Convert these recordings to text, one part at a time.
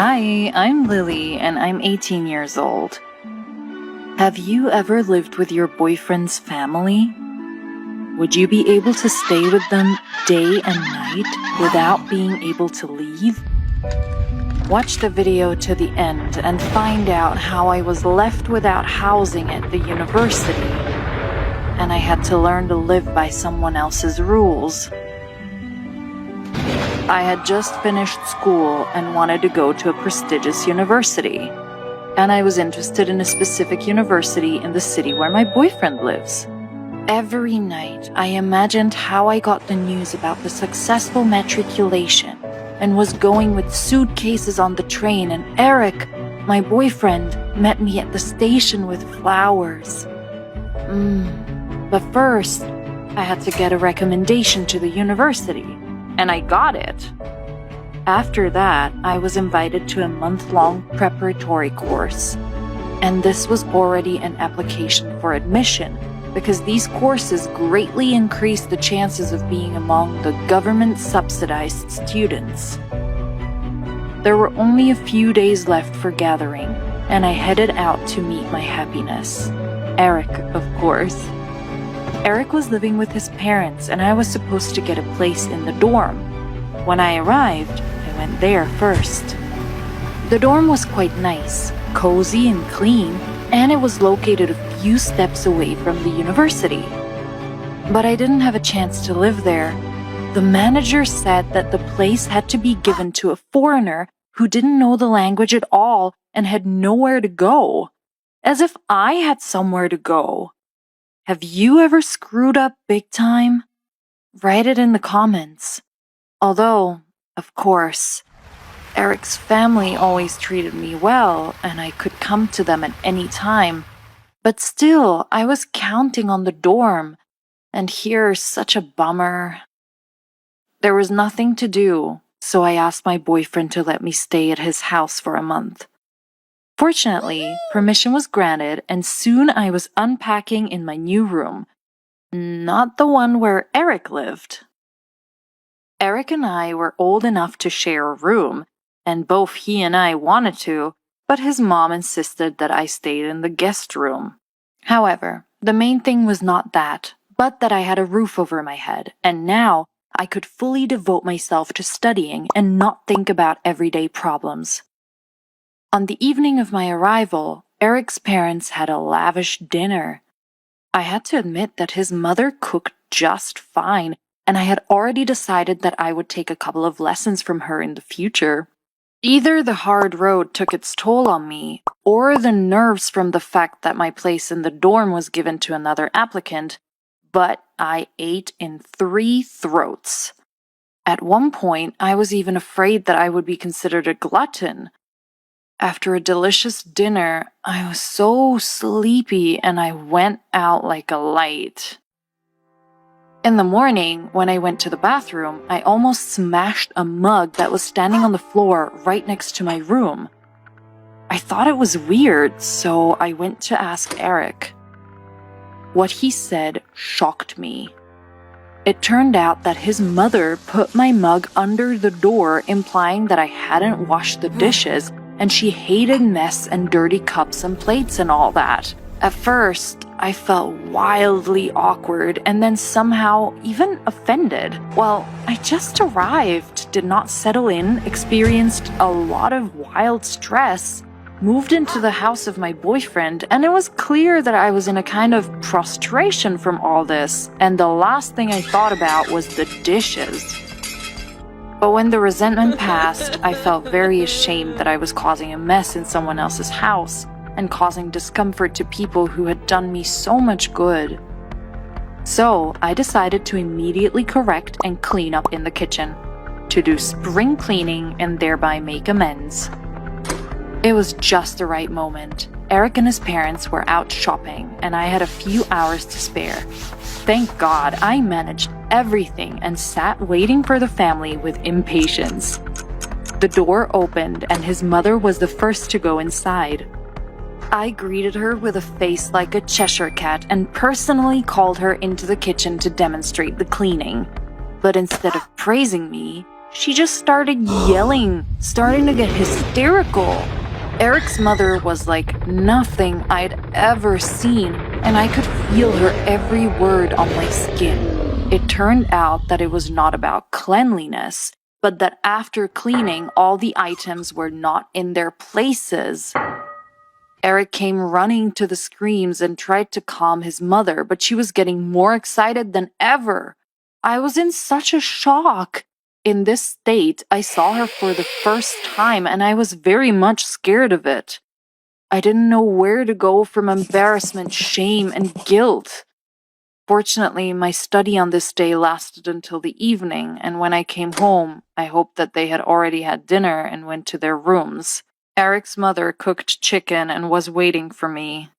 Hi, I'm Lily and I'm 18 years old. Have you ever lived with your boyfriend's family? Would you be able to stay with them day and night without being able to leave? Watch the video to the end and find out how I was left without housing at the university, and I had to learn to live by someone else's rules. I had just finished school and wanted to go to a prestigious university, and I was interested in a specific university in the city where my boyfriend lives. Every night, I imagined how I got the news about the successful matriculation and was going with suitcases on the train, and Eric, my boyfriend, met me at the station with flowers. But first, I had to get a recommendation to the university. And I got it. After that, I was invited to a month-long preparatory course. And this was already an application for admission, because these courses greatly increase the chances of being among the government-subsidized students. There were only a few days left for gathering, and I headed out to meet my happiness. Eric, of course. Eric was living with his parents, and I was supposed to get a place in the dorm. When I arrived, I went there first. The dorm was quite nice, cozy and clean, and it was located a few steps away from the university. But I didn't have a chance to live there. The manager said that the place had to be given to a foreigner who didn't know the language at all and had nowhere to go. As if I had somewhere to go. Have you ever screwed up big time? Write it in the comments. Although, of course, Eric's family always treated me well and I could come to them at any time. But still, I was counting on the dorm, and here's such a bummer. There was nothing to do, so I asked my boyfriend to let me stay at his house for a month. Fortunately, permission was granted, and soon I was unpacking in my new room. Not the one where Eric lived. Eric and I were old enough to share a room, and both he and I wanted to, but his mom insisted that I stayed in the guest room. However, the main thing was not that, but that I had a roof over my head, and now I could fully devote myself to studying and not think about everyday problems. On the evening of my arrival, Eric's parents had a lavish dinner. I had to admit that his mother cooked just fine, and I had already decided that I would take a couple of lessons from her in the future. Either the hard road took its toll on me, or the nerves from the fact that my place in the dorm was given to another applicant, but I ate in 3 throats. At one point, I was even afraid that I would be considered a glutton. After a delicious dinner, I was so sleepy and I went out like a light. In the morning, when I went to the bathroom, I almost smashed a mug that was standing on the floor right next to my room. I thought it was weird, so I went to ask Eric. What he said shocked me. It turned out that his mother put my mug under the door, implying that I hadn't washed the dishes, and she hated mess and dirty cups and plates and all that. At first, I felt wildly awkward and then somehow even offended. Well, I just arrived, did not settle in, experienced a lot of wild stress, moved into the house of my boyfriend, and it was clear that I was in a kind of prostration from all this, and the last thing I thought about was the dishes. But when the resentment passed, I felt very ashamed that I was causing a mess in someone else's house and causing discomfort to people who had done me so much good. So I decided to immediately correct and clean up in the kitchen, to do spring cleaning and thereby make amends. It was just the right moment. Eric and his parents were out shopping, and I had a few hours to spare. Thank God I managed everything and sat waiting for the family with impatience. The door opened and his mother was the first to go inside. I greeted her with a face like a Cheshire cat and personally called her into the kitchen to demonstrate the cleaning. But instead of praising me, She just started yelling, starting to get hysterical. Eric's mother was like nothing I'd ever seen, and I could feel her every word on my skin. It turned out that it was not about cleanliness, but that after cleaning, all the items were not in their places. Eric came running to the screams and tried to calm his mother, but she was getting more excited than ever. I was in such a shock. In this state, I saw her for the first time, and I was very much scared of it. I didn't know where to go from embarrassment, shame, and guilt. Fortunately, my study on this day lasted until the evening, and when I came home, I hoped that they had already had dinner and went to their rooms. Eric's mother cooked chicken and was waiting for me.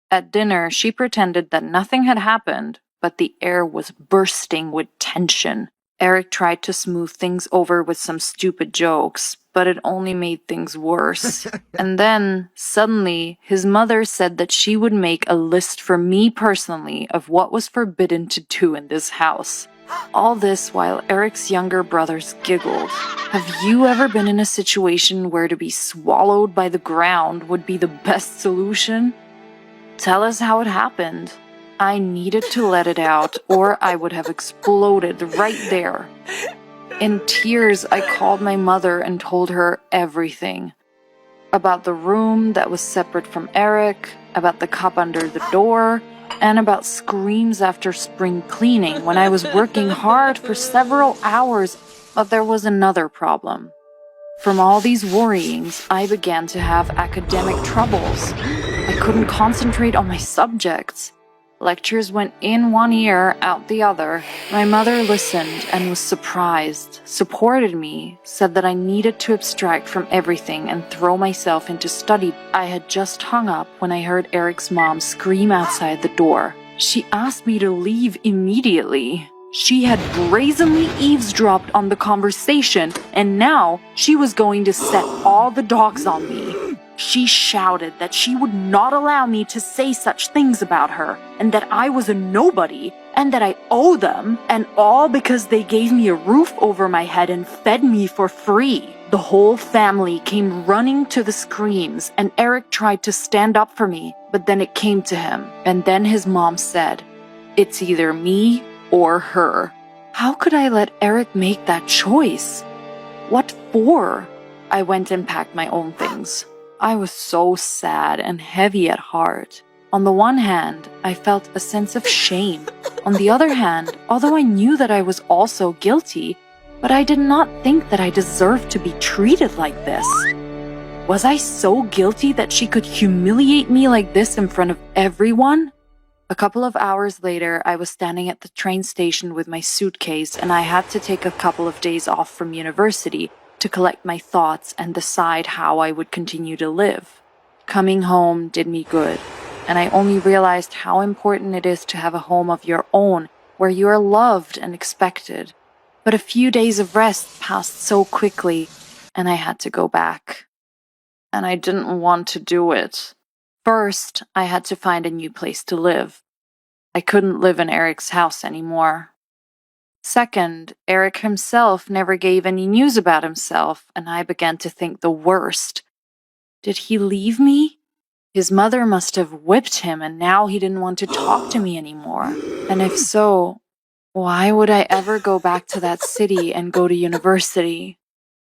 At dinner, she pretended that nothing had happened, but the air was bursting with tension. Eric tried to smooth things over with some stupid jokes, but it only made things worse. And then, suddenly, his mother said that she would make a list for me personally of what was forbidden to do in this house. All this while Eric's younger brothers giggled. Have you ever been in a situation where to be swallowed by the ground would be the best solution? Tell us how it happened. I needed to let it out, or I would have exploded right there. In tears, I called my mother and told her everything. About the room that was separate from Eric, about the cup under the door, and about screams after spring cleaning when I was working hard for several hours, but there was another problem. From all these worryings, I began to have academic troubles. I couldn't concentrate on my subjects. Lectures went in one ear, out the other. My mother listened and was surprised, supported me, said that I needed to abstract from everything and throw myself into study. I had just hung up when I heard Eric's mom scream outside the door. She asked me to leave immediately. She had brazenly eavesdropped on the conversation, and now she was going to set all the dogs on me. She shouted that she would not allow me to say such things about her, and that I was a nobody, and that I owe them, and all because they gave me a roof over my head and fed me for free. The whole family came running to the screams, and Eric tried to stand up for me, but then it came to him, and then his mom said, "It's either me or her." How could I let Eric make that choice? What for? I went and packed my own things. I was so sad and heavy at heart. On the one hand, I felt a sense of shame. On the other hand, although I knew that I was also guilty, but I did not think that I deserved to be treated like this. Was I so guilty that she could humiliate me like this in front of everyone? A couple of hours later, I was standing at the train station with my suitcase, and I had to take a couple of days off from university to collect my thoughts and decide how I would continue to live. Coming home did me good, and I only realized how important it is to have a home of your own, where you are loved and expected. But a few days of rest passed so quickly, and I had to go back. And I didn't want to do it. First, I had to find a new place to live. I couldn't live in Eric's house anymore. Second, Eric himself never gave any news about himself, and I began to think the worst. Did he leave me? His mother must have whipped him, and now he didn't want to talk to me anymore. And if so, why would I ever go back to that city and go to university?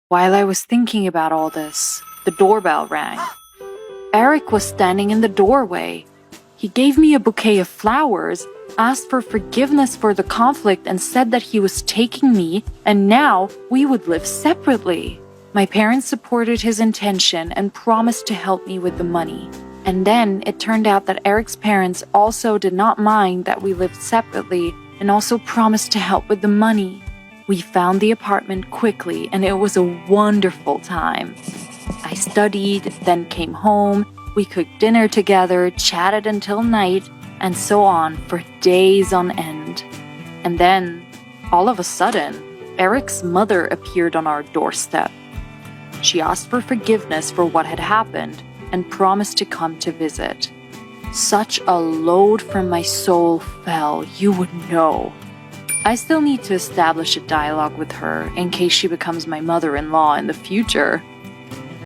While I was thinking about all this, the doorbell rang. Eric was standing in the doorway. He gave me a bouquet of flowers, asked for forgiveness for the conflict, and said that he was taking me, and now we would live separately. My parents supported his intention and promised to help me with the money. And then it turned out that Eric's parents also did not mind that we lived separately and also promised to help with the money. We found the apartment quickly, and it was a wonderful time. I studied, then came home. We cooked dinner together, chatted until night, and so on for days on end. And then, all of a sudden, Eric's mother appeared on our doorstep. She asked for forgiveness for what had happened and promised to come to visit. Such a load from my soul fell, you would know. I still need to establish a dialogue with her in case she becomes my mother-in-law in the future.